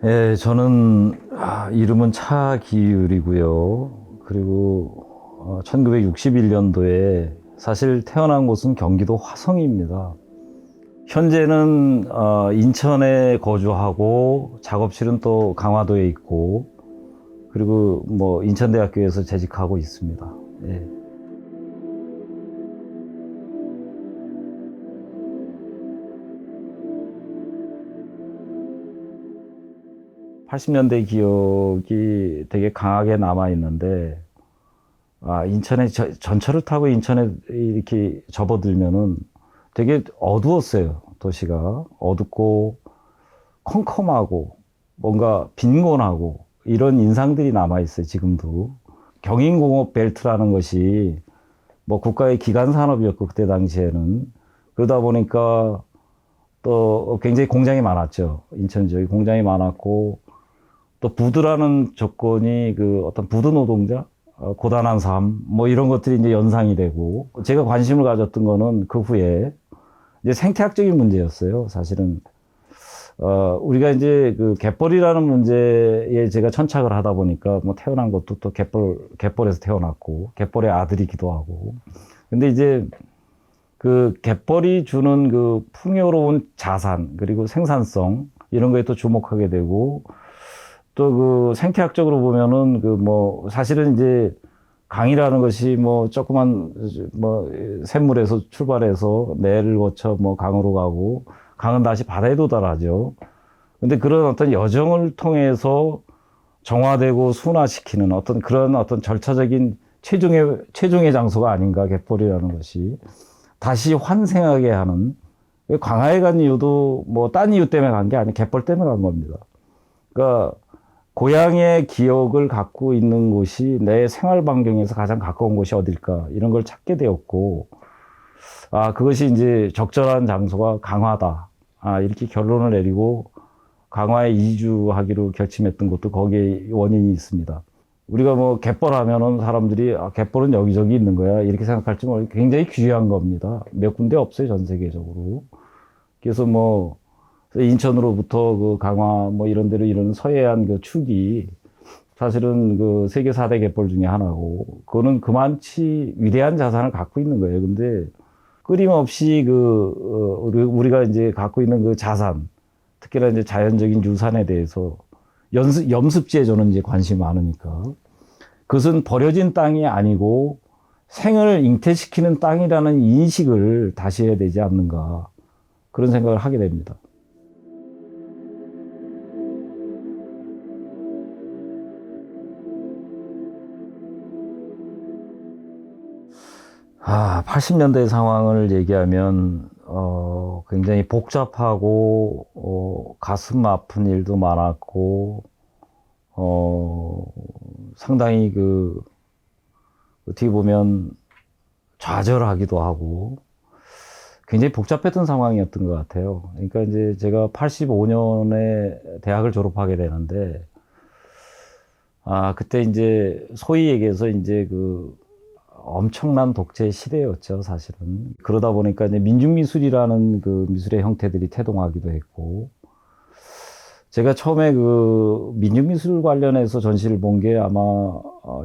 예, 저는 이름은 차기율이고요. 그리고 1961년도에 사실 태어난 곳은 경기도 화성입니다. 현재는 인천에 거주하고 작업실은 또 강화도에 있고 그리고 뭐 인천대학교에서 재직하고 있습니다. 예. 80년대 기억이 되게 강하게 남아 있는데 인천에 전철을 타고 인천에 이렇게 접어들면은 되게 어두웠어요. 도시가 어둡고 컴컴하고 뭔가 빈곤하고 이런 인상들이 남아 있어요. 지금도 경인공업 벨트라는 것이 뭐 국가의 기간 산업이었고 그때 당시에는 그러다 보니까 또 굉장히 공장이 많았죠. 인천 지역에 공장이 많았고 또 부두라는 조건이 그 어떤 부두 노동자, 고단한 삶, 뭐 이런 것들이 이제 연상이 되고, 제가 관심을 가졌던 거는 그 후에 이제 생태학적인 문제였어요. 사실은 우리가 이제 그 갯벌이라는 문제에 제가 천착을 하다 보니까 뭐 태어난 것도 또 갯벌에서 태어났고 갯벌의 아들이기도 하고. 근데 이제 그 갯벌이 주는 그 풍요로운 자산 그리고 생산성 이런 거에 또 주목하게 되고 또 그 생태학적으로 보면은 그 뭐 사실은 이제 강이라는 것이 뭐 조그만 뭐 샘물에서 출발해서 내를 거쳐 뭐 강으로 가고 강은 다시 바다에 도달하죠. 근데 그런 어떤 여정을 통해서 정화되고 순화시키는 어떤 그런 어떤 절차적인 최종의 장소가 아닌가 갯벌이라는 것이 다시 환생하게 하는 광화에 간 이유도 뭐 딴 이유 때문에 간 게 아니라 갯벌 때문에 간 겁니다. 그러니까 고향의 기억을 갖고 있는 곳이 내 생활 반경에서 가장 가까운 곳이 어딜까 이런 걸 찾게 되었고 그것이 이제 적절한 장소가 강화다 이렇게 결론을 내리고 강화에 이주하기로 결심했던 것도 거기에 원인이 있습니다. 우리가 뭐 갯벌 하면은 사람들이 갯벌은 여기저기 있는 거야 이렇게 생각할지 모르겠 굉장히 귀한 겁니다. 몇 군데 없어요 전 세계적으로. 그래서 뭐 인천으로부터 그 강화 뭐 이런 데로 이런 서해안 그 축이 사실은 그 세계 4대 갯벌 중에 하나고 그거는 그만치 위대한 자산을 갖고 있는 거예요. 근데 끊임없이 우리가 이제 갖고 있는 그 자산, 특히나 이제 자연적인 유산에 대해서 염습지에 저는 이제 관심이 많으니까 그것은 버려진 땅이 아니고 생을 잉태시키는 땅이라는 인식을 다시 해야 되지 않는가 그런 생각을 하게 됩니다. 80년대 상황을 얘기하면, 굉장히 복잡하고, 가슴 아픈 일도 많았고, 어, 상당히 어떻게 보면 좌절하기도 하고, 굉장히 복잡했던 상황이었던 것 같아요. 그러니까 이제 제가 85년에 대학을 졸업하게 되는데, 그때 이제 소위 얘기해서 이제 엄청난 독재 시대였죠, 사실은. 그러다 보니까 이제 민중미술이라는 그 미술의 형태들이 태동하기도 했고, 제가 처음에 그 민중미술 관련해서 전시를 본 게 아마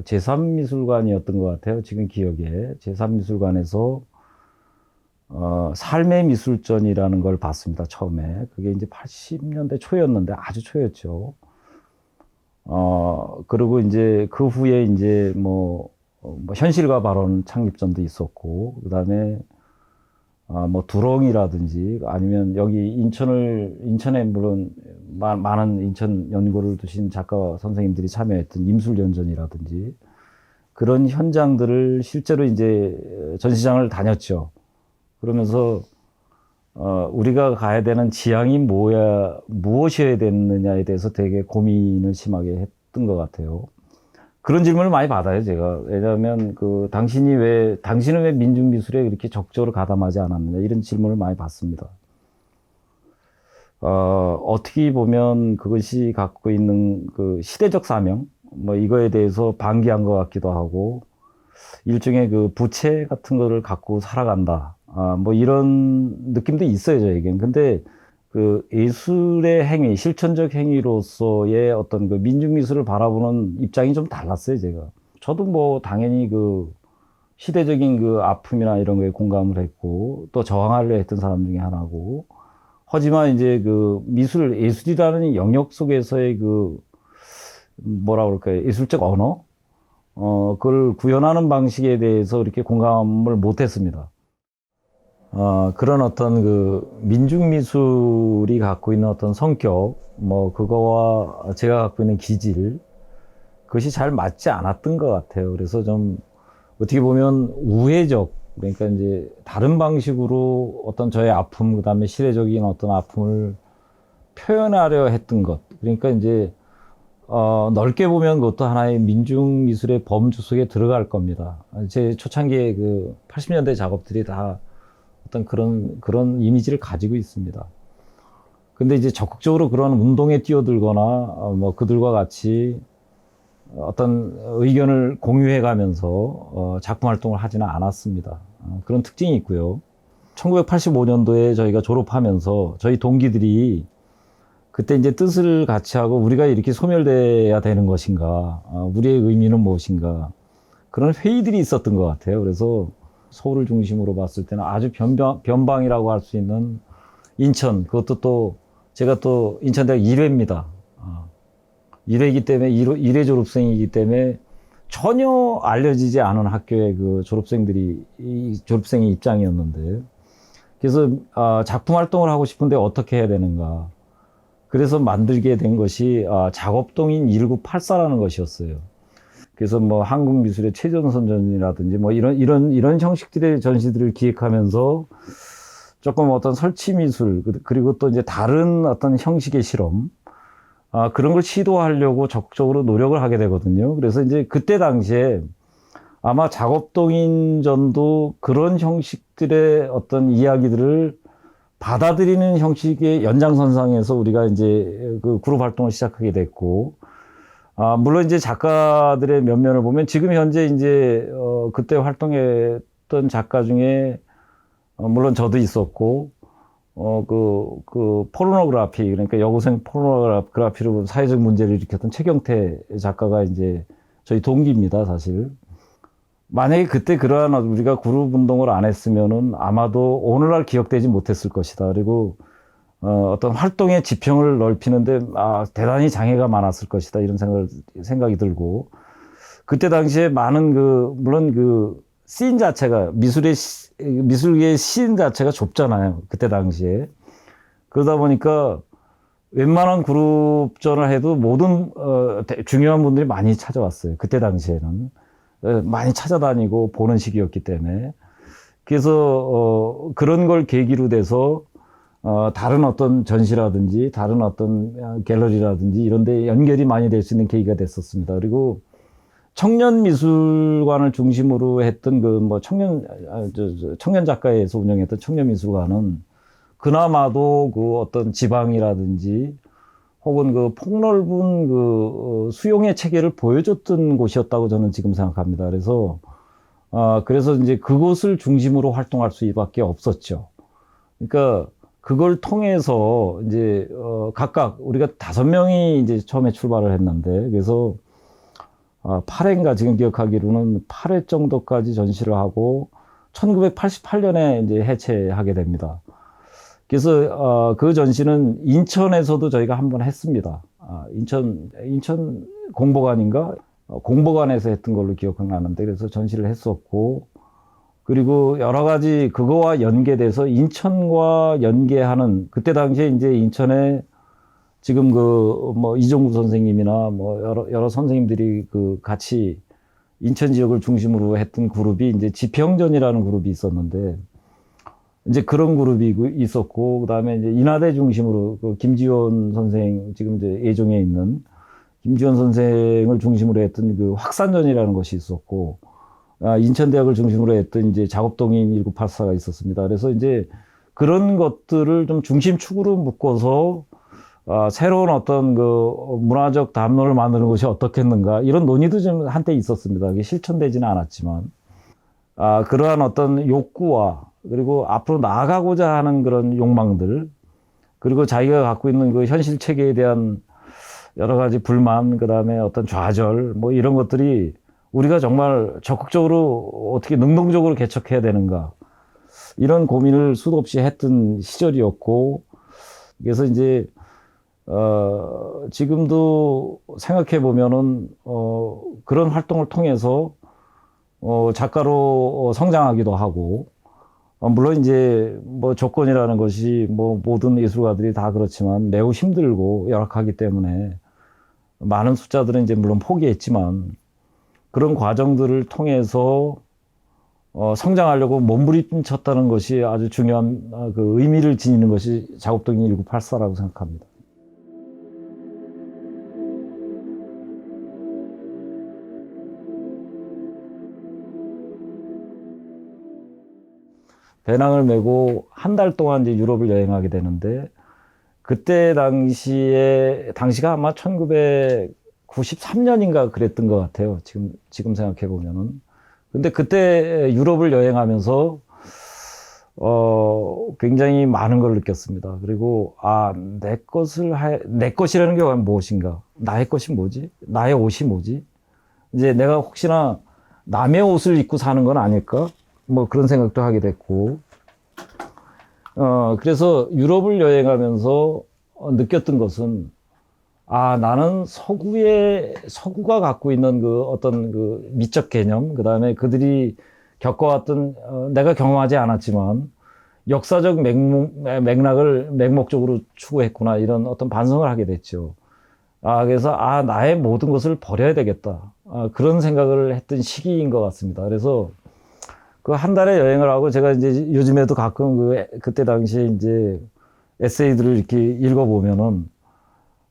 제3미술관이었던 것 같아요, 지금 기억에. 제3미술관에서 삶의 미술전이라는 걸 봤습니다, 처음에. 그게 이제 80년대 초였는데 아주 초였죠. 그리고 이제 그 후에 이제 뭐 현실과 발언 창립전도 있었고, 그 다음에, 뭐, 두렁이라든지, 아니면 여기 인천에 물론 많은 인천 연고를 두신 작가 선생님들이 참여했던 임술연전이라든지, 그런 현장들을 실제로 이제 전시장을 다녔죠. 그러면서, 우리가 가야 되는 지향이 무엇이어야 되느냐에 대해서 되게 고민을 심하게 했던 것 같아요. 그런 질문을 많이 받아요, 제가. 왜냐하면, 당신은 왜 민중미술에 이렇게 적극적으로 가담하지 않았느냐, 이런 질문을 많이 받습니다. 어떻게 보면 그것이 갖고 있는 그 시대적 사명, 뭐 이거에 대해서 반기한 것 같기도 하고, 일종의 그 부채 같은 거를 갖고 살아간다. 뭐 이런 느낌도 있어요, 저에겐. 근데 그 예술의 행위, 실천적 행위로서의 어떤 그 민중미술을 바라보는 입장이 좀 달랐어요, 제가. 저도 뭐 당연히 그 시대적인 그 아픔이나 이런 거에 공감을 했고, 또 저항하려 했던 사람 중에 하나고, 하지만 이제 그 미술, 예술이라는 영역 속에서의 그 뭐라 그럴까요? 예술적 언어? 그걸 구현하는 방식에 대해서 이렇게 공감을 못 했습니다. 그런 어떤 그 민중미술이 갖고 있는 어떤 성격, 뭐, 그거와 제가 갖고 있는 기질, 그것이 잘 맞지 않았던 것 같아요. 그래서 좀 어떻게 보면 우회적, 그러니까 이제 다른 방식으로 어떤 저의 아픔, 그 다음에 시대적인 어떤 아픔을 표현하려 했던 것. 그러니까 이제, 넓게 보면 그것도 하나의 민중미술의 범주 속에 들어갈 겁니다. 제 초창기의 그 80년대 작업들이 다 어떤 그런 이미지를 가지고 있습니다. 근데 이제 적극적으로 그런 운동에 뛰어들거나, 뭐 그들과 같이 어떤 의견을 공유해 가면서, 작품 활동을 하지는 않았습니다. 그런 특징이 있고요. 1985년도에 저희가 졸업하면서 저희 동기들이 그때 이제 뜻을 같이 하고 우리가 이렇게 소멸돼야 되는 것인가, 우리의 의미는 무엇인가, 그런 회의들이 있었던 것 같아요. 그래서 서울을 중심으로 봤을 때는 아주 변방이라고 할 수 있는 인천, 그것도 또 제가 또 인천대학 1회입니다. 1회이기 때문에 1회 졸업생이기 때문에 전혀 알려지지 않은 학교의 그 졸업생의 입장이었는데, 그래서 작품 활동을 하고 싶은데 어떻게 해야 되는가. 그래서 만들게 된 것이 작업동인 1984라는 것이었어요. 그래서 뭐 한국미술의 최전선전이라든지 뭐 이런 형식들의 전시들을 기획하면서 조금 어떤 설치미술, 그리고 또 이제 다른 어떤 형식의 실험, 그런 걸 시도하려고 적극적으로 노력을 하게 되거든요. 그래서 이제 그때 당시에 아마 작업동인전도 그런 형식들의 어떤 이야기들을 받아들이는 형식의 연장선상에서 우리가 이제 그 그룹 활동을 시작하게 됐고, 물론 이제 작가들의 면면을 보면 지금 현재 이제, 그때 활동했던 작가 중에, 물론 저도 있었고, 포르노그래피, 그러니까 여고생 포르노그래피로 사회적 문제를 일으켰던 최경태 작가가 이제 저희 동기입니다, 사실. 만약에 그때 그러한 우리가 그룹 운동을 안 했으면은 아마도 오늘날 기억되지 못했을 것이다. 그리고 어떤 활동의 지평을 넓히는데 대단히 장애가 많았을 것이다. 이런 생각이 들고, 그때 당시에 많은 물론 씬 자체가 미술계의 씬 자체가 좁잖아요. 그때 당시에. 그러다 보니까 웬만한 그룹전을 해도 모든 중요한 분들이 많이 찾아왔어요. 그때 당시에는 많이 찾아다니고 보는 시기였기 때문에. 그래서 그런 걸 계기로 돼서 다른 어떤 전시라든지 다른 어떤 갤러리라든지 이런 데 연결이 많이 될 수 있는 계기가 됐었습니다. 그리고 청년미술관을 중심으로 했던 청년 작가에서 운영했던 청년미술관은 그나마도 그 어떤 지방이라든지 혹은 그 폭넓은 그 수용의 체계를 보여줬던 곳이었다고 저는 지금 생각합니다. 그래서 이제 그곳을 중심으로 활동할 수밖에 없었죠. 그러니까 그걸 통해서 이제 각각 우리가 5명이 이제 처음에 출발을 했는데, 그래서 8회인가 지금 기억하기로는 8회 정도까지 전시를 하고 1988년에 이제 해체하게 됩니다. 그래서 그 전시는 인천에서도 저희가 한번 했습니다. 인천 공보관인가? 공보관에서 했던 걸로 기억나는데, 그래서 전시를 했었고, 그리고 여러 가지 그거와 연계돼서 인천과 연계하는, 그때 당시에 이제 인천에 지금 이종구 선생님이나 여러 선생님들이 같이 인천 지역을 중심으로 했던 그룹이 이제 지평전이라는 그룹이 있었는데, 이제 그런 그룹이 있었고, 그다음에 이제 인하대 중심으로 김지원 선생, 지금 이제 예종에 있는 김지원 선생을 중심으로 했던 확산전이라는 것이 있었고, 인천대학을 중심으로 했던 이제 작업동인 1984가 있었습니다. 그래서 이제 그런 것들을 좀 중심축으로 묶어서 새로운 어떤 문화적 담론을 만드는 것이 어떻겠는가, 이런 논의도 좀 한때 있었습니다. 그게 실천되지는 않았지만, 그러한 어떤 욕구와 그리고 앞으로 나아가고자 하는 그런 욕망들, 그리고 자기가 갖고 있는 그 현실 체계에 대한 여러 가지 불만, 그 다음에 어떤 좌절, 뭐 이런 것들이 우리가 정말 적극적으로 어떻게 능동적으로 개척해야 되는가. 이런 고민을 수도 없이 했던 시절이었고, 그래서 이제, 지금도 생각해 보면은, 그런 활동을 통해서, 작가로 성장하기도 하고, 물론 이제 뭐 조건이라는 것이 뭐 모든 예술가들이 다 그렇지만 매우 힘들고 열악하기 때문에 많은 숫자들은 이제 물론 포기했지만 그런 과정들을 통해서 성장하려고 몸부림쳤다는 것이 아주 중요한 그 의미를 지니는 것이 작업동인 1984라고 생각합니다. 배낭을 메고 한 달 동안 이제 유럽을 여행하게 되는데 그때 당시가 아마 1993년인가 그랬던 것 같아요. 지금 생각해 보면은. 근데 그때 유럽을 여행하면서, 굉장히 많은 걸 느꼈습니다. 그리고, 내 것이라는 게 무엇인가? 나의 것이 뭐지? 나의 옷이 뭐지? 이제 내가 혹시나 남의 옷을 입고 사는 건 아닐까? 뭐 그런 생각도 하게 됐고, 그래서 유럽을 여행하면서 느꼈던 것은, 나는 서구가 갖고 있는 그 어떤 그 미적 개념, 그 다음에 그들이 겪어왔던, 내가 경험하지 않았지만, 역사적 맥락을 맹목적으로 추구했구나, 이런 어떤 반성을 하게 됐죠. 그래서, 나의 모든 것을 버려야 되겠다. 그런 생각을 했던 시기인 것 같습니다. 그래서, 그 한 달의 여행을 하고 제가 이제 요즘에도 가끔 그때 당시에 이제 에세이들을 이렇게 읽어보면은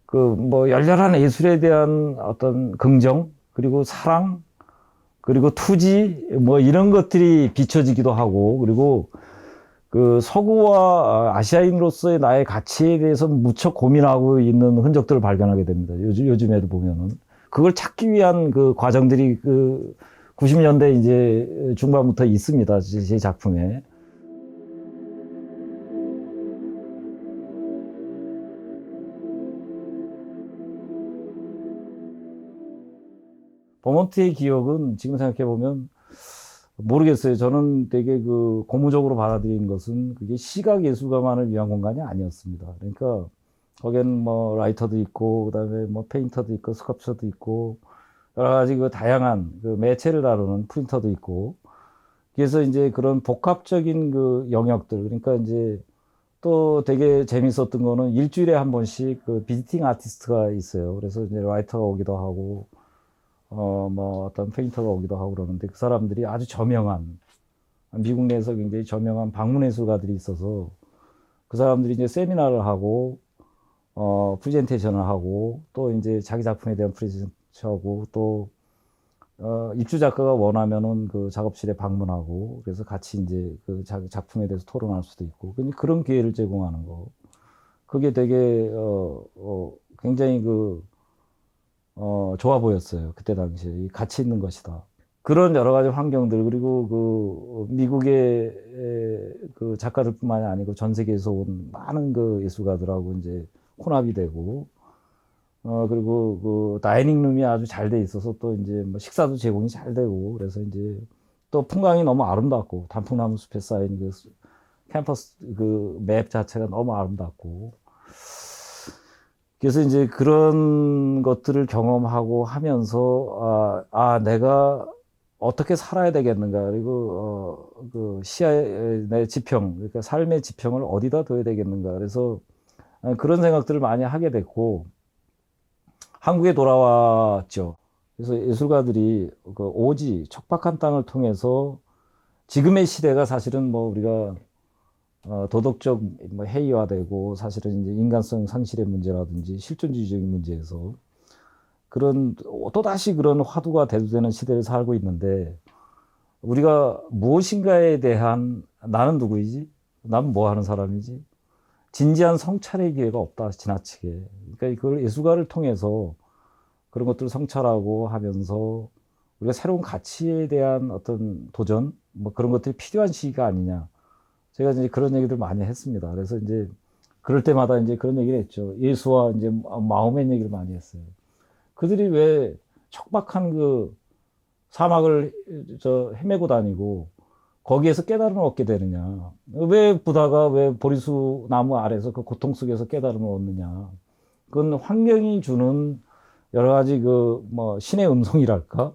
그 뭐 열렬한 예술에 대한 어떤 긍정, 그리고 사랑, 그리고 투지, 뭐 이런 것들이 비춰지기도 하고, 그리고 그 서구와 아시아인으로서의 나의 가치에 대해서 무척 고민하고 있는 흔적들을 발견하게 됩니다. 요즘에도 보면은. 그걸 찾기 위한 그 과정들이 그 90년대 이제 중반부터 있습니다. 제 작품에. 버몬트의 기억은 지금 생각해 보면 모르겠어요. 저는 되게 그 고무적으로 받아들인 것은 그게 시각 예술가만을 위한 공간이 아니었습니다. 그러니까 거기에는 뭐 라이터도 있고, 그다음에 뭐 페인터도 있고, 스컬프처도 있고, 여러 가지 그 다양한 그 매체를 다루는 프린터도 있고, 그래서 이제 그런 복합적인 그 영역들, 그러니까 이제 또 되게 재밌었던 거는 일주일에 한 번씩 그 비지팅 아티스트가 있어요. 그래서 이제 라이터가 오기도 하고, 뭐 어떤 페인터가 오기도 하고 그러는데 그 사람들이 아주 저명한, 미국 내에서 굉장히 저명한 방문예술가들이 있어서 그 사람들이 이제 세미나를 하고, 프레젠테이션을 하고, 또 이제 자기 작품에 대한 프레젠테이션하고, 또, 입주 작가가 원하면은 그 작업실에 방문하고, 그래서 같이 이제 그 자기 작품에 대해서 토론할 수도 있고, 그런 기회를 제공하는 거. 그게 되게, 굉장히 좋아 보였어요. 그때 당시에. 이 가치 있는 것이다. 그런 여러 가지 환경들, 그리고 미국의 그 작가들뿐만이 아니고 전 세계에서 온 많은 그 예술가들하고 이제 혼합이 되고, 그리고 그 다이닝 룸이 아주 잘 돼 있어서 또 이제 뭐 식사도 제공이 잘 되고, 그래서 이제 또 풍광이 너무 아름답고, 단풍나무 숲에 쌓인 그 캠퍼스 그 맵 자체가 너무 아름답고, 그래서 이제 그런 것들을 경험하고 하면서, 내가 어떻게 살아야 되겠는가. 그리고, 내 지평, 그러니까 삶의 지평을 어디다 둬야 되겠는가. 그래서 그런 생각들을 많이 하게 됐고, 한국에 돌아왔죠. 그래서 예술가들이 그 오지, 척박한 땅을 통해서 지금의 시대가 사실은 뭐 우리가 도덕적 뭐 해이화되고 사실은 이제 인간성 상실의 문제라든지 실존주의적인 문제에서 그런 또다시 그런 화두가 대두되는 시대를 살고 있는데 우리가 무엇인가에 대한 나는 누구이지? 난 뭐 하는 사람이지? 진지한 성찰의 기회가 없다, 지나치게. 그러니까 그걸 예술가를 통해서 그런 것들을 성찰하고 하면서 우리가 새로운 가치에 대한 어떤 도전, 뭐 그런 것들이 필요한 시기가 아니냐. 제가 이제 그런 얘기들 많이 했습니다. 그래서 이제 그럴 때마다 이제 그런 얘기를 했죠. 예수와 이제 마호met 얘기를 많이 했어요. 그들이 왜 척박한 그 사막을 헤매고 다니고 거기에서 깨달음을 얻게 되느냐. 왜 부다가 왜 보리수 나무 아래서 그 고통 속에서 깨달음을 얻느냐. 그건 환경이 주는 여러 가지 그 뭐 신의 음성이랄까?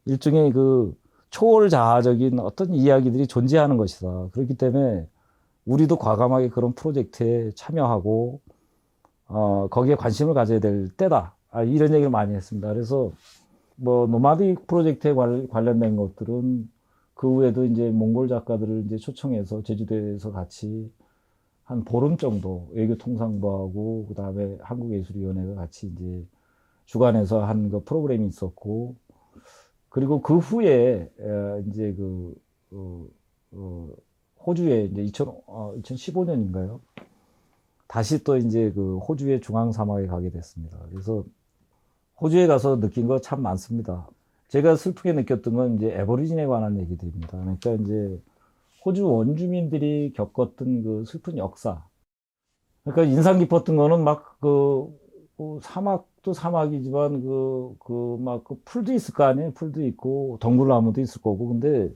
일종의 그 초월자아적인 어떤 이야기들이 존재하는 것이다. 그렇기 때문에 우리도 과감하게 그런 프로젝트에 참여하고 거기에 관심을 가져야 될 때다. 이런 얘기를 많이 했습니다. 그래서 뭐 노마딕 프로젝트에 관련된 것들은 그 후에도 이제 몽골 작가들을 이제 초청해서 제주도에서 같이 한 보름 정도 외교통상부하고 그다음에 한국예술위원회가 같이 이제 주관해서 한 그 프로그램이 있었고, 그리고 그 후에 이제 호주에 이제 2015년인가요? 다시 또 이제 그 호주의 중앙 사막에 가게 됐습니다. 그래서 호주에 가서 느낀 거 참 많습니다. 제가 슬프게 느꼈던 건 이제 애버리진에 관한 얘기들입니다. 그러니까 이제 호주 원주민들이 겪었던 그 슬픈 역사. 그러니까 인상 깊었던 거는 막 사막도 사막이지만 그 풀도 있을 거 아니에요? 풀도 있고 덩굴나무도 있을 거고. 근데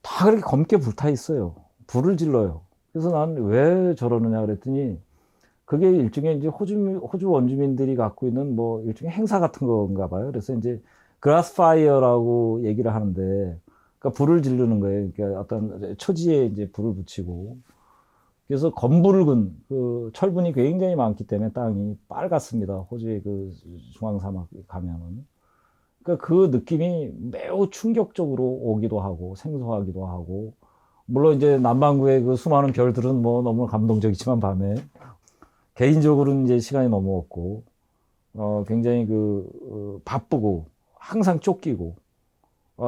다 그렇게 검게 불타 있어요. 불을 질러요. 그래서 난 왜 저러느냐 그랬더니 그게 일종의 이제 호주 원주민들이 갖고 있는 뭐 일종의 행사 같은 건가 봐요. 그래서 이제 그라스 파이어라고 얘기를 하는데, 그러니까 불을 지르는 거예요. 그러니까 어떤 초지에 이제 불을 붙이고, 그래서 검붉은 그 철분이 굉장히 많기 때문에 땅이 빨갛습니다. 호주의 그 중앙 사막 가면은. 그러니까 그 느낌이 매우 충격적으로 오기도 하고 생소하기도 하고, 물론 이제 남반구의 그 수많은 별들은 뭐 너무 감동적이지만 밤에 개인적으로는 이제 시간이 너무 없고, 굉장히 바쁘고, 항상 쫓기고,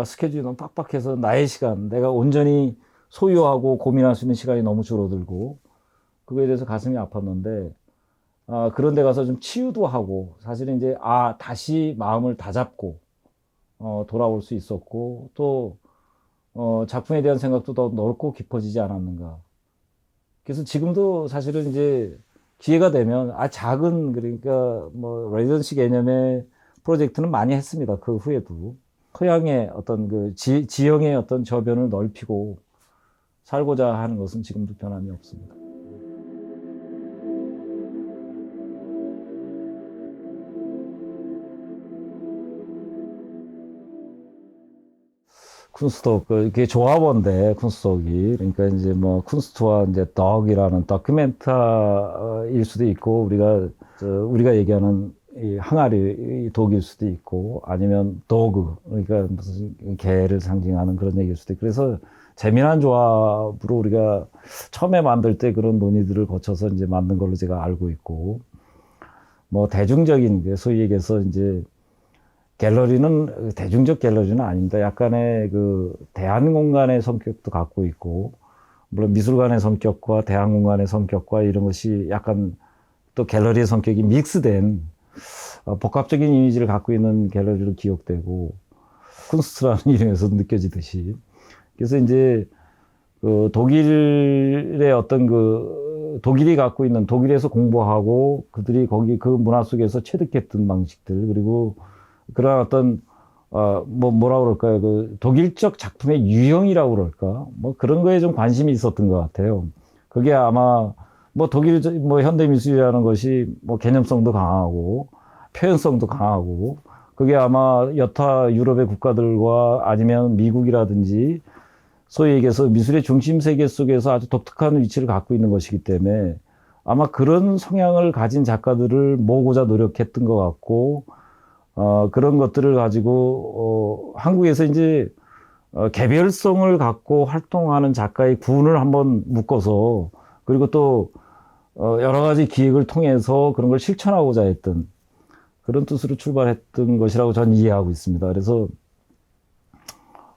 스케줄이 너무 빡빡해서 나의 시간, 내가 온전히 소유하고 고민할 수 있는 시간이 너무 줄어들고, 그거에 대해서 가슴이 아팠는데, 그런 데 가서 좀 치유도 하고, 사실은 이제, 다시 마음을 다잡고, 돌아올 수 있었고, 또, 작품에 대한 생각도 더 넓고 깊어지지 않았는가. 그래서 지금도 사실은 이제 기회가 되면 작은 그러니까 뭐 레지던시 개념의 프로젝트는 많이 했습니다. 그 후에도 토양의 어떤 그 지형의 어떤 저변을 넓히고 살고자 하는 것은 지금도 변함이 없습니다. 쿤스토크, 그게 조합원데, 쿤스토크이. 그러니까 이제 뭐, 쿤스트와 이제 덕이라는 다큐멘터일 수도 있고, 우리가 얘기하는 이 항아리 독일 수도 있고, 아니면 도그, 그러니까 무슨 개를 상징하는 그런 얘기일 수도 있고, 그래서 재미난 조합으로 우리가 처음에 만들 때 그런 논의들을 거쳐서 이제 만든 걸로 제가 알고 있고, 뭐, 대중적인, 소위 얘기해서 이제, 갤러리는 대중적 갤러리는 아닙니다. 약간의 그 대한 공간의 성격도 갖고 있고, 물론 미술관의 성격과 대한 공간의 성격과 이런 것이 약간 또 갤러리의 성격이 믹스된 복합적인 이미지를 갖고 있는 갤러리로 기억되고, 쿤스트라는 이름에서 느껴지듯이. 그래서 이제 그 독일의 어떤 독일이 갖고 있는, 독일에서 공부하고 그들이 거기 그 문화 속에서 체득했던 방식들, 그리고 그런 어떤 뭐라 그럴까요? 그 독일적 작품의 유형이라고 그럴까? 뭐 그런 거에 좀 관심이 있었던 것 같아요. 그게 아마 뭐 독일 뭐 현대 미술이라는 것이 뭐 개념성도 강하고 표현성도 강하고, 그게 아마 여타 유럽의 국가들과 아니면 미국이라든지 소위 얘기해서 미술의 중심 세계 속에서 아주 독특한 위치를 갖고 있는 것이기 때문에 아마 그런 성향을 가진 작가들을 모으고자 노력했던 것 같고, 그런 것들을 가지고, 한국에서 이제, 개별성을 갖고 활동하는 작가의 군을 한번 묶어서, 그리고 또, 여러 가지 기획을 통해서 그런 걸 실천하고자 했던 그런 뜻으로 출발했던 것이라고 저는 이해하고 있습니다. 그래서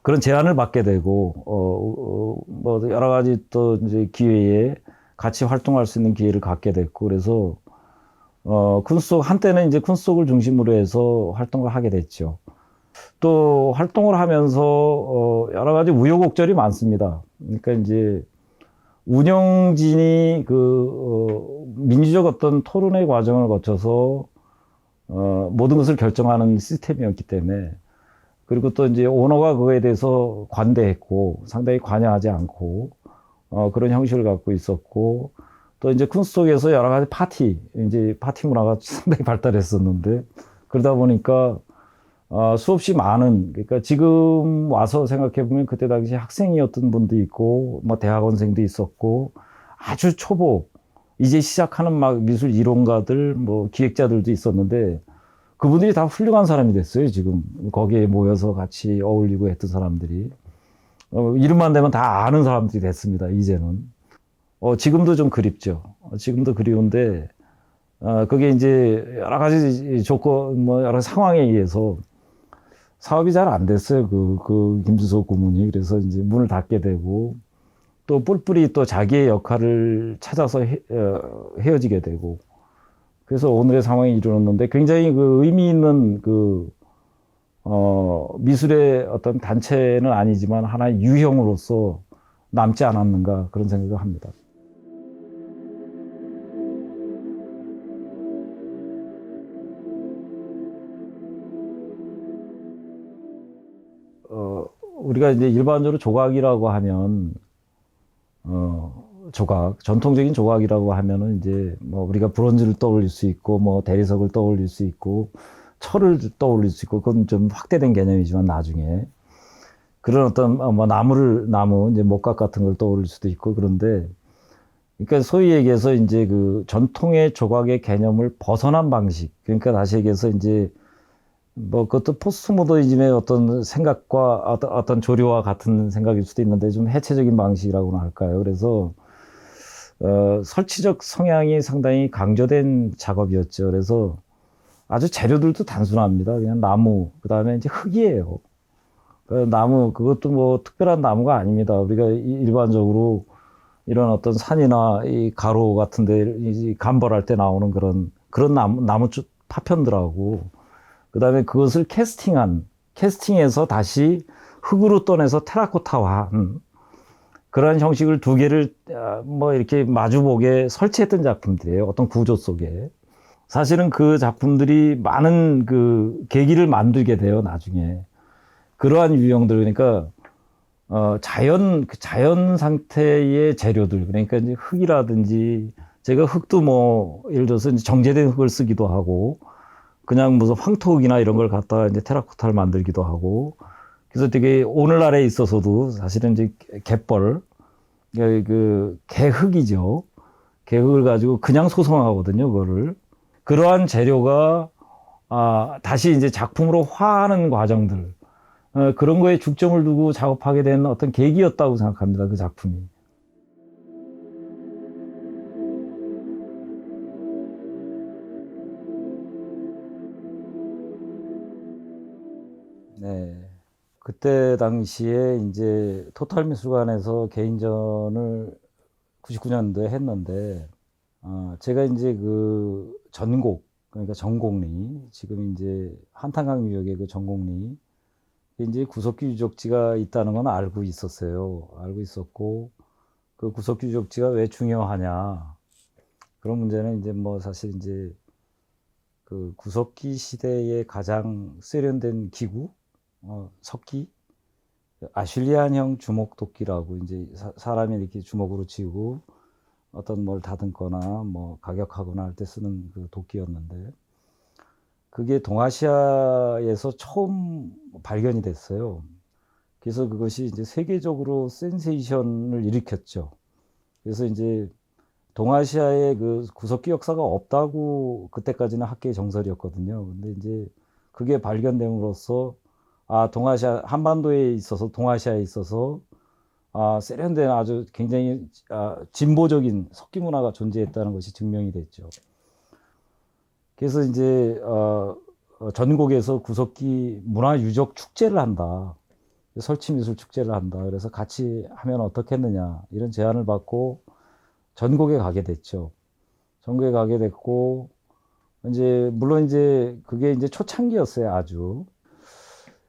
그런 제안을 받게 되고, 뭐, 여러 가지 또 이제 기회에 같이 활동할 수 있는 기회를 갖게 됐고, 그래서 한때는 이제 쿤스톡을 중심으로 해서 활동을 하게 됐죠. 또 활동을 하면서, 여러 가지 우여곡절이 많습니다. 그러니까 이제, 운영진이 민주적 어떤 토론의 과정을 거쳐서 모든 것을 결정하는 시스템이었기 때문에 그리고 또 이제 오너가 그거에 대해서 관대했고 상당히 관여하지 않고 그런 형식을 갖고 있었고 또 이제 쿤스 속에서 여러 가지 이제 파티 문화가 상당히 발달했었는데 그러다 보니까 수없이 많은 그러니까 지금 와서 생각해 보면 그때 당시 학생이었던 분도 있고 뭐 대학원생도 있었고 아주 초보 이제 시작하는 막 미술 이론가들 뭐 기획자들도 있었는데 그분들이 다 훌륭한 사람이 됐어요. 지금 거기에 모여서 같이 어울리고 했던 사람들이 이름만 되면 다 아는 사람들이 됐습니다. 이제는 지금도 좀 그립죠. 지금도 그리운데 그게 이제 여러 가지 조건 뭐 여러 상황에 의해서 사업이 잘 안 됐어요. 김수석 고문이. 그래서 이제 문을 닫게 되고, 또 뿔뿔이 또 자기의 역할을 찾아서 헤어지게 되고, 그래서 오늘의 상황이 이르렀는데 굉장히 의미 있는 미술의 어떤 단체는 아니지만 하나의 유형으로서 남지 않았는가 그런 생각을 합니다. 우리가 이제 일반적으로 조각이라고 하면 전통적인 조각이라고 하면은 이제 뭐 우리가 브론즈를 떠올릴 수 있고 뭐 대리석을 떠올릴 수 있고 철을 떠올릴 수 있고 그건 좀 확대된 개념이지만 나중에 그런 어떤 뭐 나무 이제 목각 같은 걸 떠올릴 수도 있고 그런데 그러니까 소위 얘기해서 이제 전통의 조각의 개념을 벗어난 방식 그러니까 다시 얘기해서 이제 뭐 그것도 포스트모더니즘의 어떤 생각과 어떤 조류와 같은 생각일 수도 있는데 좀 해체적인 방식이라고나 할까요? 그래서 설치적 성향이 상당히 강조된 작업이었죠. 그래서 아주 재료들도 단순합니다. 그냥 나무, 그 다음에 이제 흙이에요. 나무, 그것도 뭐 특별한 나무가 아닙니다. 우리가 일반적으로 이런 어떤 산이나 이 가로 같은 데 감벌할 때 나오는 그런 나무 파편들하고 그 다음에 그것을 캐스팅해서 다시 흙으로 떠내서 테라코타화한 그러한 형식을 두 개를 뭐 이렇게 마주보게 설치했던 작품들이에요. 어떤 구조 속에. 사실은 그 작품들이 많은 계기를 만들게 돼요, 나중에. 그러한 유형들, 그러니까, 자연 상태의 재료들, 그러니까 이제 흙이라든지, 제가 흙도 뭐, 예를 들어서 이제 정제된 흙을 쓰기도 하고, 그냥 무슨 황토흙이나 이런 걸 갖다가 이제 테라코타를 만들기도 하고, 그래서 되게 오늘날에 있어서도 사실은 이제 갯벌, 개흙이죠. 개흙을 가지고 그냥 소성하거든요, 그거를. 그러한 재료가, 다시 이제 작품으로 화하는 과정들, 그런 거에 중점을 두고 작업하게 된 어떤 계기였다고 생각합니다, 그 작품이. 네. 그때 당시에 이제 토탈미술관에서 개인전을 99년도에 했는데, 제가 이제 그러니까 전곡리, 지금 이제 한탄강 유역의 그 전곡리, 이제 구석기 유적지가 있다는 건 알고 있었어요. 알고 있었고, 그 구석기 유적지가 왜 중요하냐. 그런 문제는 이제 뭐 사실 이제 그 구석기 시대에 가장 세련된 기구, 석기, 아슐리안형 주먹도끼라고 이제 사람이 이렇게 주먹으로 쥐고 어떤 뭘 다듬거나 뭐 가격하거나 할 때 쓰는 그 도끼였는데 그게 동아시아에서 처음 발견이 됐어요. 그래서 그것이 이제 세계적으로 센세이션을 일으켰죠. 그래서 이제 동아시아에 그 구석기 역사가 없다고 그때까지는 학계의 정설이었거든요. 근데 이제 그게 발견됨으로써 동아시아 한반도에 있어서 동아시아에 있어서 세련된 아주 굉장히 진보적인 석기 문화가 존재했다는 것이 증명이 됐죠. 그래서 이제 전국에서 구석기 문화 유적 축제를 한다. 설치 미술 축제를 한다. 그래서 같이 하면 어떻겠느냐 이런 제안을 받고 전국에 가게 됐죠. 전국에 가게 됐고 이제 물론 이제 그게 이제 초창기였어요, 아주.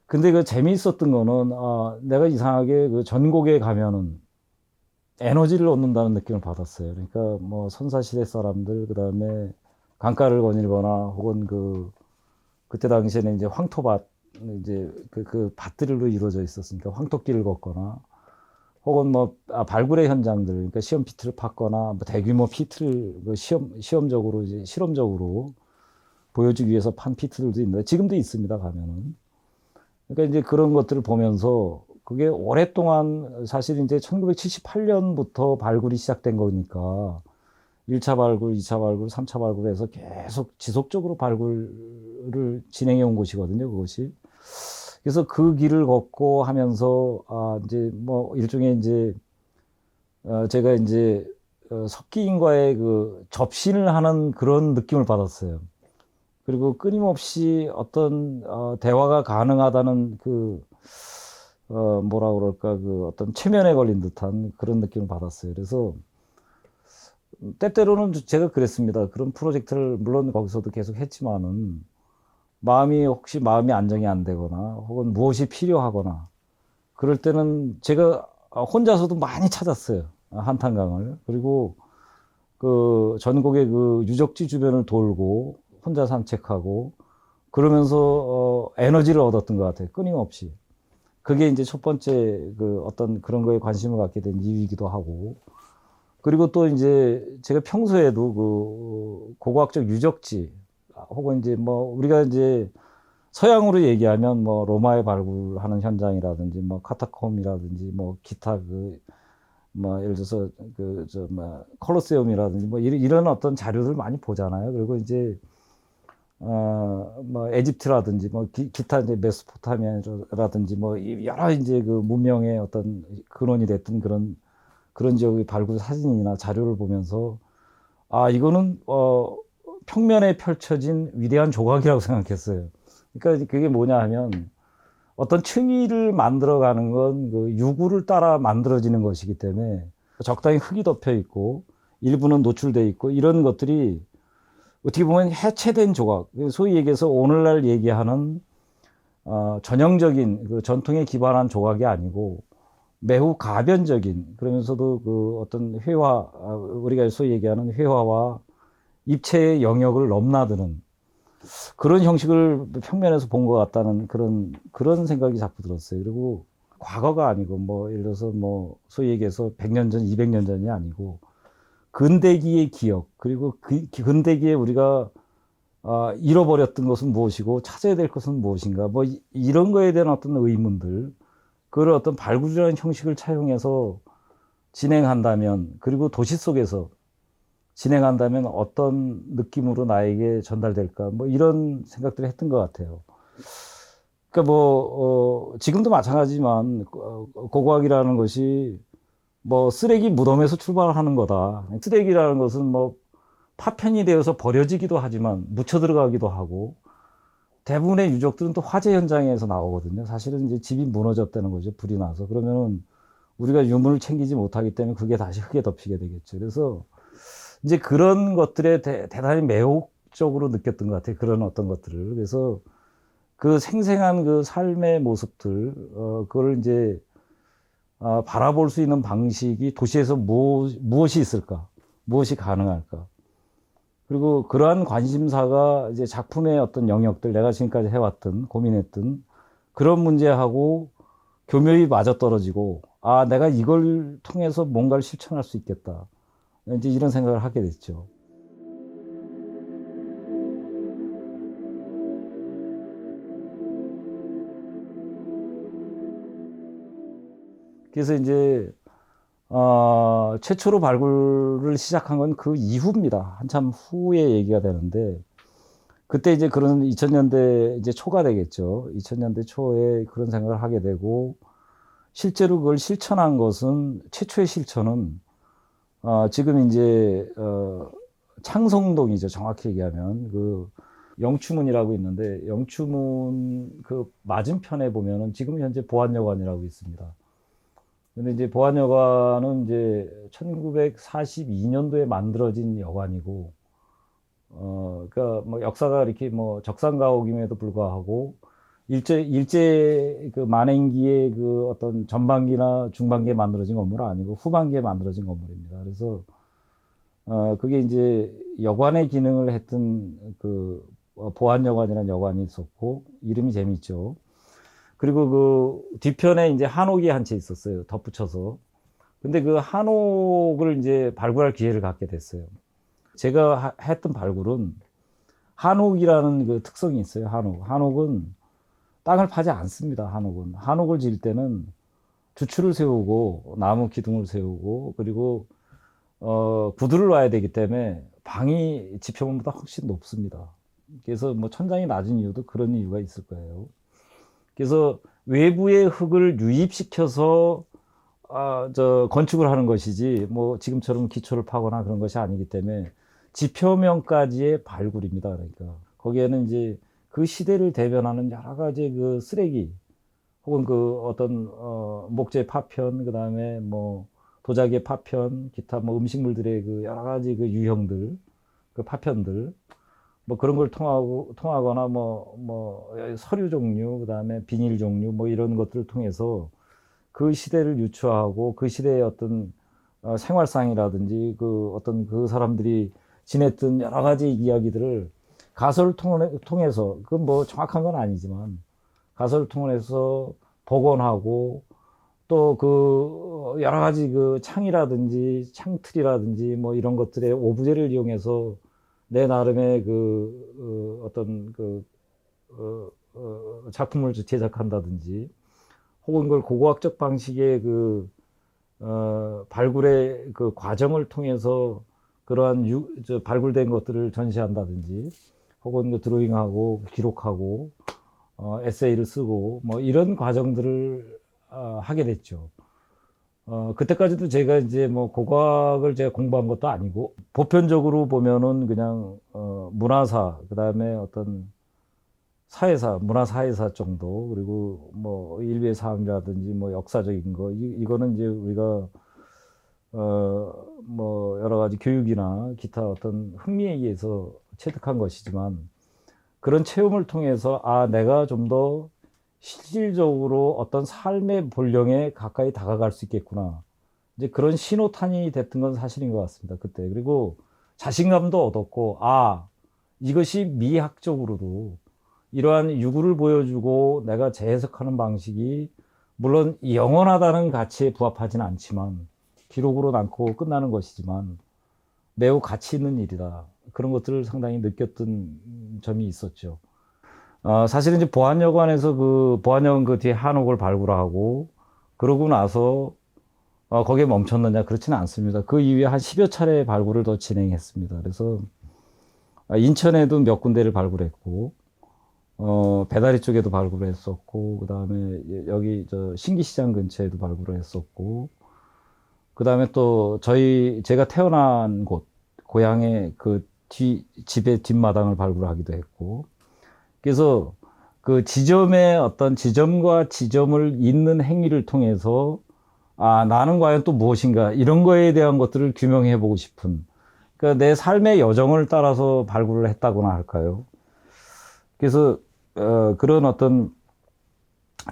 근데 그 재미있었던 거는 내가 이상하게 그 전국에 가면은 에너지를 얻는다는 느낌을 받았어요. 그러니까 뭐 선사시대 사람들, 그다음에 강가를 거닐거나 혹은 그때 당시에는 이제 황토밭, 이제 그 밭들로 이루어져 있었으니까 황토길을 걷거나 혹은 뭐 발굴의 현장들, 그러니까 시험 피트를 팠거나 뭐 대규모 피트를 그 시험적으로 이제 실험적으로 보여주기 위해서 판 피트들도 있는데 지금도 있습니다 가면은. 그러니까 이제 그런 것들을 보면서 그게 오랫동안 사실 이제 1978년부터 발굴이 시작된 거니까 1차 발굴, 2차 발굴, 3차 발굴해서 계속 지속적으로 발굴을 진행해 온 곳이거든요, 그것이. 그래서 그 길을 걷고 하면서 이제 뭐 일종의 이제 제가 이제 석기인과의 그 접신을 하는 그런 느낌을 받았어요. 그리고 끊임없이 어떤 대화가 가능하다는 뭐라 그럴까 그 어떤 최면에 걸린 듯한 그런 느낌을 받았어요. 그래서 때때로는 제가 그랬습니다. 그런 프로젝트를 물론 거기서도 계속 했지만은 혹시 마음이 안정이 안 되거나 혹은 무엇이 필요하거나 그럴 때는 제가 혼자서도 많이 찾았어요. 한탄강을. 그리고 그 전국의 그 유적지 주변을 돌고 혼자 산책하고 그러면서 에너지를 얻었던 것 같아요. 끊임없이. 그게 이제 첫 번째 그 어떤 그런 거에 관심을 갖게 된 이유이기도 하고. 그리고 또 이제 제가 평소에도 그 고고학적 유적지 혹은 이제 뭐 우리가 이제 서양으로 얘기하면 뭐 로마에 발굴하는 현장이라든지 뭐 카타콤이라든지 뭐 기타 뭐 예를 들어서 뭐 콜로세움이라든지 뭐 이런 어떤 자료들 많이 보잖아요. 그리고 이제 뭐 에집트라든지 뭐 기타 이제 메소포타미아라든지 뭐 여러 이제 그 문명의 어떤 근원이 됐던 그런 지역의 발굴 사진이나 자료를 보면서 이거는 평면에 펼쳐진 위대한 조각이라고 생각했어요. 그러니까 그게 뭐냐 하면 어떤 층위를 만들어가는 건 그 유구를 따라 만들어지는 것이기 때문에 적당히 흙이 덮여 있고 일부는 노출돼 있고 이런 것들이 어떻게 보면 해체된 조각, 소위 얘기해서 오늘날 얘기하는 전형적인 그 전통에 기반한 조각이 아니고 매우 가변적인 그러면서도 그 어떤 우리가 소위 얘기하는 회화와 입체의 영역을 넘나드는 그런 형식을 평면에서 본 것 같다는 그런 생각이 자꾸 들었어요. 그리고 과거가 아니고 뭐 예를 들어서 뭐 소위 얘기해서 100년 전, 200년 전이 아니고 근대기의 기억 그리고 그 근대기에 우리가 잃어버렸던 것은 무엇이고 찾아야 될 것은 무엇인가 뭐 이런 거에 대한 어떤 의문들 그걸 어떤 발굴이라는 형식을 차용해서 진행한다면 그리고 도시 속에서 진행한다면 어떤 느낌으로 나에게 전달될까 뭐 이런 생각들을 했던 것 같아요. 그러니까 뭐 지금도 마찬가지지만 고고학이라는 것이 뭐 쓰레기 무덤에서 출발하는 거다. 쓰레기라는 것은 뭐 파편이 되어서 버려지기도 하지만 묻혀 들어가기도 하고 대부분의 유적들은 또 화재 현장에서 나오거든요. 사실은 이제 집이 무너졌다는 거죠. 불이 나서. 그러면은 우리가 유물을 챙기지 못하기 때문에 그게 다시 흙에 덮이게 되겠죠. 그래서 이제 그런 것들에 대단히 매혹적으로 느꼈던 것 같아요. 그런 어떤 것들을. 그래서 그 생생한 그 삶의 모습들, 그걸 이제 바라볼 수 있는 방식이 도시에서 무엇이 있을까? 무엇이 가능할까? 그리고 그러한 관심사가 이제 작품의 어떤 영역들, 내가 지금까지 해왔던, 고민했던 그런 문제하고 교묘히 맞아떨어지고, 내가 이걸 통해서 뭔가를 실천할 수 있겠다. 이제 이런 생각을 하게 됐죠. 그래서 이제, 최초로 발굴을 시작한 건 그 이후입니다. 한참 후에 얘기가 되는데, 그때 이제 그런 2000년대 이제 초가 되겠죠. 2000년대 초에 그런 생각을 하게 되고, 실제로 그걸 실천한 것은, 최초의 실천은, 지금 이제, 창성동이죠. 정확히 얘기하면. 영추문이라고 있는데, 영추문 그 맞은편에 보면은 지금 현재 보안여관이라고 있습니다. 근데 이제 보안여관은 이제 1942년도에 만들어진 여관이고, 그러니까 뭐 역사가 이렇게 뭐 적산가옥임에도 불구하고 일제 그 만행기에 그 어떤 전반기나 중반기에 만들어진 건물은 아니고 후반기에 만들어진 건물입니다. 그래서 그게 이제 여관의 기능을 했던 그 보안여관이라는 여관이 있었고 이름이 재밌죠. 그리고 그 뒤편에 이제 한옥이 한 채 있었어요. 덧붙여서. 근데 그 한옥을 이제 발굴할 기회를 갖게 됐어요. 제가 했던 발굴은 한옥이라는 그 특성이 있어요. 한옥. 한옥은 땅을 파지 않습니다. 한옥은. 한옥을 지을 때는 주추를 세우고 나무 기둥을 세우고 그리고 구두를 놔야 되기 때문에 방이 지평원보다 훨씬 높습니다. 그래서 뭐 천장이 낮은 이유도 그런 이유가 있을 거예요. 그래서 외부의 흙을 유입시켜서 건축을 하는 것이지 뭐 지금처럼 기초를 파거나 그런 것이 아니기 때문에 지표면까지의 발굴입니다. 그러니까 거기에는 이제 그 시대를 대변하는 여러 가지 그 쓰레기 혹은 그 어떤 목재 파편 그다음에 뭐 도자기의 파편 기타 뭐 음식물들의 그 여러 가지 그 유형들 그 파편들 뭐 그런 걸 통하거나 뭐 서류 종류 그다음에 비닐 종류 뭐 이런 것들을 통해서 그 시대를 유추하고 그 시대의 어떤 생활상이라든지 그 어떤 그 사람들이 지냈던 여러 가지 이야기들을 가설을 통해서 그건 뭐 정확한 건 아니지만 가설을 통해서 복원하고 또 그 여러 가지 그 창이라든지 창틀이라든지 뭐 이런 것들의 오브제를 이용해서 내 나름의 그 어떤 그 작품을 제작한다든지 혹은 그걸 고고학적 방식의 그 발굴의 그 과정을 통해서 그러한 발굴된 것들을 전시한다든지 혹은 그 드로잉하고 기록하고 에세이를 쓰고 뭐 이런 과정들을 하게 됐죠. 그때까지도 제가 이제 뭐 고고학을 제가 공부한 것도 아니고 보편적으로 보면은 그냥 문화사 그다음에 어떤 사회사, 문화사회사 정도, 그리고 뭐 일베 사항이라든지 뭐 역사적인 거, 이거는 이제 우리가, 뭐 여러 가지 교육이나 기타 어떤 흥미에 의해서 체득한 것이지만 그런 체험을 통해서 내가 좀 더 실질적으로 어떤 삶의 본령에 가까이 다가갈 수 있겠구나. 이제 그런 신호탄이 됐던 건 사실인 것 같습니다. 그때. 그리고 자신감도 얻었고, 이것이 미학적으로도 이러한 유구를 보여주고 내가 재해석하는 방식이 물론 영원하다는 가치에 부합하지는 않지만 기록으로 남고 끝나는 것이지만 매우 가치 있는 일이다. 그런 것들을 상당히 느꼈던 점이 있었죠. 사실은 이제 보안여관에서 그 보안여관 그 뒤에 한옥을 발굴하고 그러고 나서 거기에 멈췄느냐 그렇지는 않습니다. 그 이후에 한 10여 차례 발굴을 더 진행했습니다. 그래서 인천에도 몇 군데를 발굴했고 배다리 쪽에도 발굴을 했었고, 그 다음에 여기 저 신기시장 근처에도 발굴을 했었고, 그 다음에 또 제가 태어난 곳, 고향의 그 집의 뒷마당을 발굴하기도 했고, 그래서 그 지점의 어떤 지점과 지점을 잇는 행위를 통해서 나는 과연 또 무엇인가, 이런 거에 대한 것들을 규명해 보고 싶은, 그러니까 내 삶의 여정을 따라서 발굴을 했다고나 할까요? 그래서 그런 어떤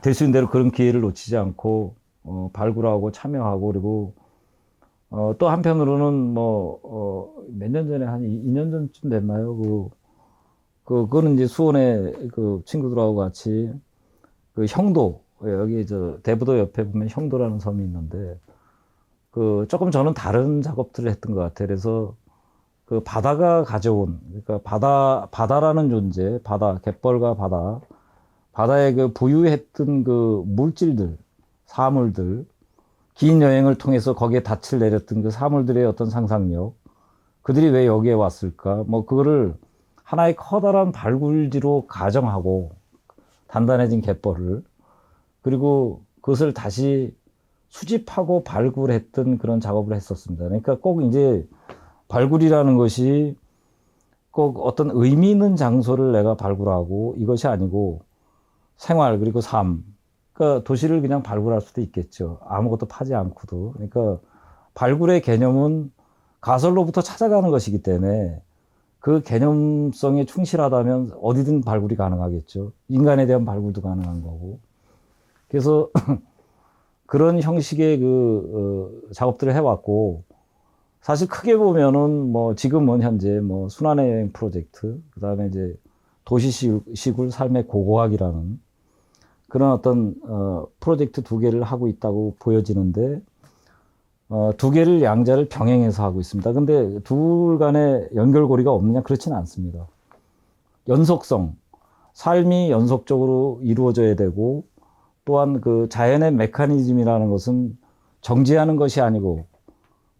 될 수 있는 대로 그런 기회를 놓치지 않고 발굴하고 참여하고 그리고 또 한편으로는 뭐 몇 년 전에 한 2년 전쯤 됐나요? 그거는 이제 수원에 그 친구들하고 같이 그 형도 여기 저 대부도 옆에 보면 형도라는 섬이 있는데 그 조금 저는 다른 작업들을 했던 것 같아요. 그래서 그 바다가 가져온 그러니까 바다라는 존재, 갯벌과 바다에 그 부유했던 그 물질들, 사물들, 긴 여행을 통해서 거기에 닻을 내렸던 그 사물들의 어떤 상상력, 그들이 왜 여기에 왔을까? 뭐 그거를 하나의 커다란 발굴지로 가정하고 단단해진 갯벌을 그리고 그것을 다시 수집하고 발굴했던 그런 작업을 했었습니다. 그러니까 꼭 이제 발굴이라는 것이 꼭 어떤 의미 있는 장소를 내가 발굴하고 이것이 아니고 생활 그리고 삶. 그러니까 도시를 그냥 발굴할 수도 있겠죠. 아무것도 파지 않고도. 그러니까 발굴의 개념은 가설로부터 찾아가는 것이기 때문에 그 개념성에 충실하다면 어디든 발굴이 가능하겠죠. 인간에 대한 발굴도 가능한 거고. 그래서 그런 형식의 작업들을 해왔고, 사실 크게 보면은 뭐 지금은 현재 뭐 순환의 여행 프로젝트, 그 다음에 이제 도시시골 삶의 고고학이라는 그런 어떤 프로젝트 두 개를 하고 있다고 보여지는데, 두 개를 양자를 병행해서 하고 있습니다. 근데 둘 간에 연결고리가 없느냐? 그렇지는 않습니다. 연속성, 삶이 연속적으로 이루어져야 되고, 또한 그 자연의 메커니즘이라는 것은 정지하는 것이 아니고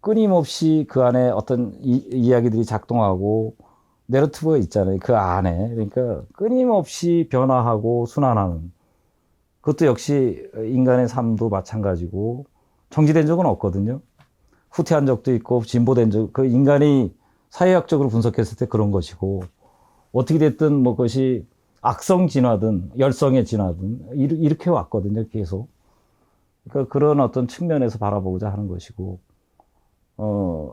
끊임없이 그 안에 어떤 이야기들이 작동하고 내러티브가 있잖아요. 그 안에. 그러니까 끊임없이 변화하고 순환하는. 그것도 역시 인간의 삶도 마찬가지고 정지된 적은 없거든요. 후퇴한 적도 있고 진보된 적, 그 인간이 사회학적으로 분석했을 때 그런 것이고 어떻게 됐든 뭐 그것이 악성 진화든 열성의 진화든 이렇게 왔거든요. 계속. 그러니까 그런 어떤 측면에서 바라보고자 하는 것이고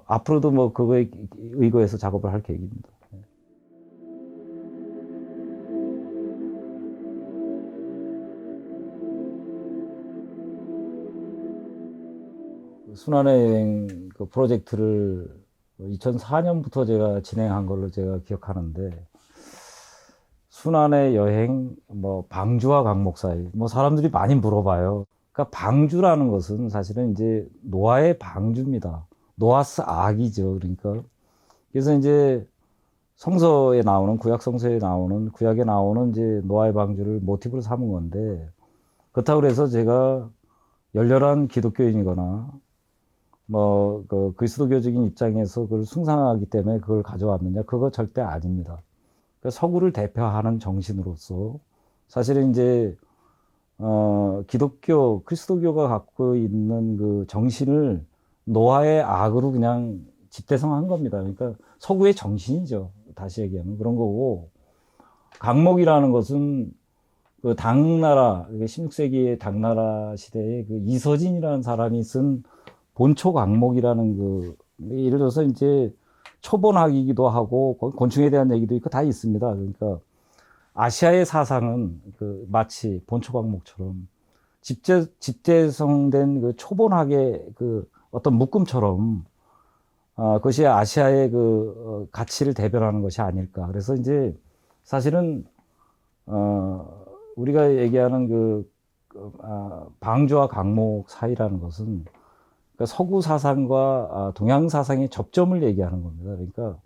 앞으로도 뭐 그거에 의거해서 작업을 할 계획입니다. 순환의 여행 그 프로젝트를 2004년부터 제가 진행한 걸로 제가 기억하는데, 순환의 여행, 뭐 방주와 강목 사이, 뭐 사람들이 많이 물어봐요. 그러니까 방주라는 것은 사실은 이제 노아의 방주입니다. 노아스 아기죠. 그러니까 그래서 이제 성서에 나오는 구약 성서에 나오는 구약에 나오는 이제 노아의 방주를 모티브로 삼은 건데, 그렇다고 해서 제가 열렬한 기독교인이거나 뭐 그 그리스도교적인 입장에서 그걸 숭상하기 때문에 그걸 가져왔느냐? 그거 절대 아닙니다. 그러니까 서구를 대표하는 정신으로서 사실은 이제 기독교 그리스도교가 갖고 있는 그 정신을 노아의 악으로 그냥 집대성한 겁니다. 그러니까 서구의 정신이죠. 다시 얘기하면 그런 거고, 강목이라는 것은 그 당나라 16세기의 당나라 시대에 그 이서진이라는 사람이 쓴 본초 강목이라는 예를 들어서 이제 초본학이기도 하고 곤충에 대한 얘기도 있고 다 있습니다. 그러니까 아시아의 사상은 그 마치 본초 강목처럼 집대성된 그 초본학의 그 어떤 묶음처럼 그것이 아시아의 가치를 대변하는 것이 아닐까. 그래서 이제 사실은 우리가 얘기하는 방주와 강목 사이라는 것은 그러니까 서구 사상과 동양 사상의 접점을 얘기하는 겁니다. 그러니까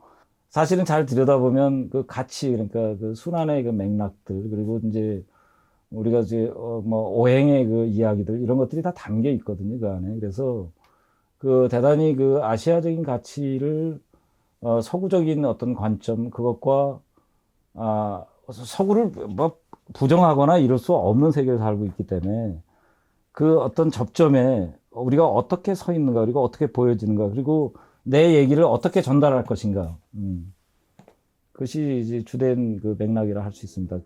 사실은 잘 들여다보면 그 가치, 그러니까 그 순환의 그 맥락들, 그리고 이제 우리가 이제 뭐 오행의 그 이야기들 이런 것들이 다 담겨 있거든요, 그 안에. 그래서 그 대단히 그 아시아적인 가치를 서구적인 어떤 관점 그것과 서구를 뭐 부정하거나 이럴 수 없는 세계를 살고 있기 때문에 그 어떤 접점에 우리가 어떻게 서 있는가, 그리고 어떻게 보여지는가, 그리고 내 얘기를 어떻게 전달할 것인가. 그것이 이제 주된 그 맥락이라 할 수 있습니다.